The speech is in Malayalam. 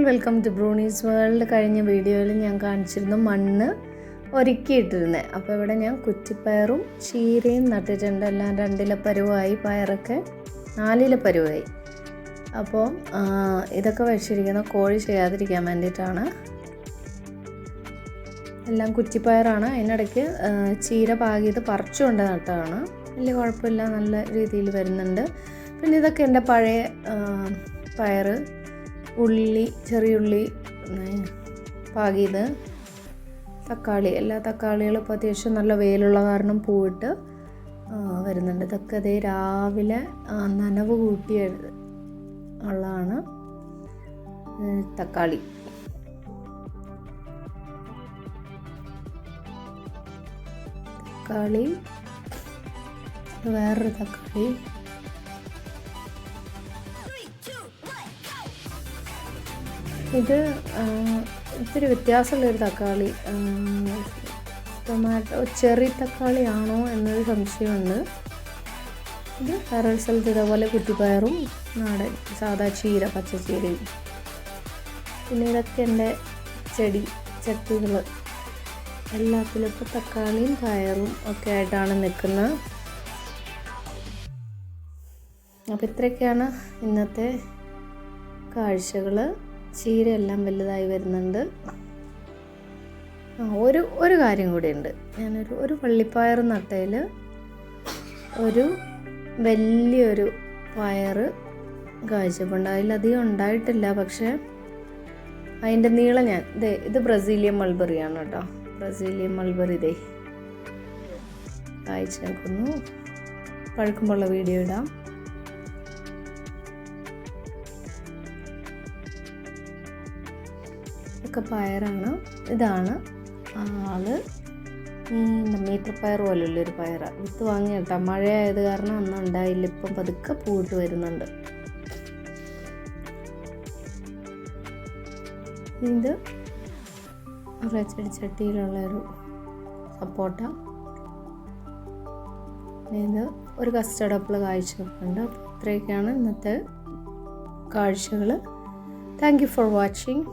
Welcome to ബ്രൂണീസ് world. കഴിഞ്ഞ വീഡിയോയിൽ ഞാൻ കാണിച്ചിരുന്നു മണ്ണ് ഒരുക്കിയിട്ടിരുന്നത്. അപ്പോൾ ഇവിടെ ഞാൻ കുറ്റിപ്പയറും ചീരയും നട്ടിട്ടുണ്ട്. എല്ലാം 2 പരുവായി, പയറൊക്കെ 4 പരുവായി. അപ്പോൾ ഇതൊക്കെ വെച്ചിരിക്കുന്ന കോഴി ചെയ്യാതിരിക്കാൻ വേണ്ടിയിട്ടാണ്. എല്ലാം കുറ്റിപ്പയറാണ്. അതിനിടയ്ക്ക് ചീര പാകിയത് പറിച്ചുകൊണ്ട് നട്ടതാണ്. വലിയ കുഴപ്പമില്ല, നല്ല രീതിയിൽ വരുന്നുണ്ട്. പിന്നെ ഇതൊക്കെ എൻ്റെ പഴയ പയർ, ഉള്ളി, ചെറിയുള്ളി പാകിയത്, തക്കാളി, എല്ലാ തക്കാളികളും ഇപ്പോൾ അത്യാവശ്യം നല്ല വെയിലുള്ള കാരണം പൂവിട്ട് വരുന്നുണ്ട്. ഇതൊക്കെ അതേ രാവിലെ നനവ് കൂട്ടി ഉള്ളതാണ്. തക്കാളി വേറൊരു തക്കാളി, ഇത് ഇത്തിരി വ്യത്യാസമുള്ളൊരു തക്കാളി, ടൊമാറ്റോ ചെറി തക്കാളിയാണോ എന്നൊരു സംശയമുണ്ട്. ഇത് വേറെ സ്ഥലത്ത് ഇതേപോലെ കുറ്റിപ്പയറും നാടൻ സാധാ ചീര, പച്ചച്ചീരയും. പിന്നെ ഇതൊക്കെ എൻ്റെ ചട്ടികൾ, എല്ലാത്തിലും ഇപ്പോൾ തക്കാളിയും പയറും ഒക്കെ ആയിട്ടാണ് നിൽക്കുന്നത്. അപ്പോൾ ഇത്രയൊക്കെയാണ് ഇന്നത്തെ കാഴ്ചകൾ. ചീരയെല്ലാം വലുതായി വരുന്നുണ്ട്. ഒരു കാര്യം കൂടിയുണ്ട്. ഞാനൊരു വള്ളിപ്പയർ നട്ടതിൽ ഒരു വലിയൊരു പയർ കാഴ്ചപ്പുണ്ട്. അതിലധികം ഉണ്ടായിട്ടില്ല, പക്ഷേ അതിൻ്റെ നീളം ഇത് ബ്രസീലിയൻ മൾബറിയാണ് കേട്ടോ. ബ്രസീലിയൻ മൾബറി കാഴ്ച നിൽക്കുന്നു. പഴുക്കുമ്പോഴുള്ള വീഡിയോ ഇടാം. ഒക്കെ പയറാണ്. ഇതാണ് ആള് മീറ്റർ പയർ പോലുള്ളൊരു പയറാണ്. വിത്ത് വാങ്ങി കേട്ടോ. മഴയായത് കാരണം ഒന്നും ഉണ്ടായില്ല. ഇപ്പം പതുക്കെ പൂവിട്ട് വരുന്നുണ്ട്. ഇത് ചെടിച്ചട്ടിയിലുള്ളൊരു സപ്പോട്ട. ഇത് ഒരു കസ്റ്റർഡ് ആപ്പിൾ കാഴ്ച വെക്കുന്നുണ്ട്. ഇത്രയൊക്കെയാണ് ഇന്നത്തെ കാഴ്ചകൾ. Thank you for watching.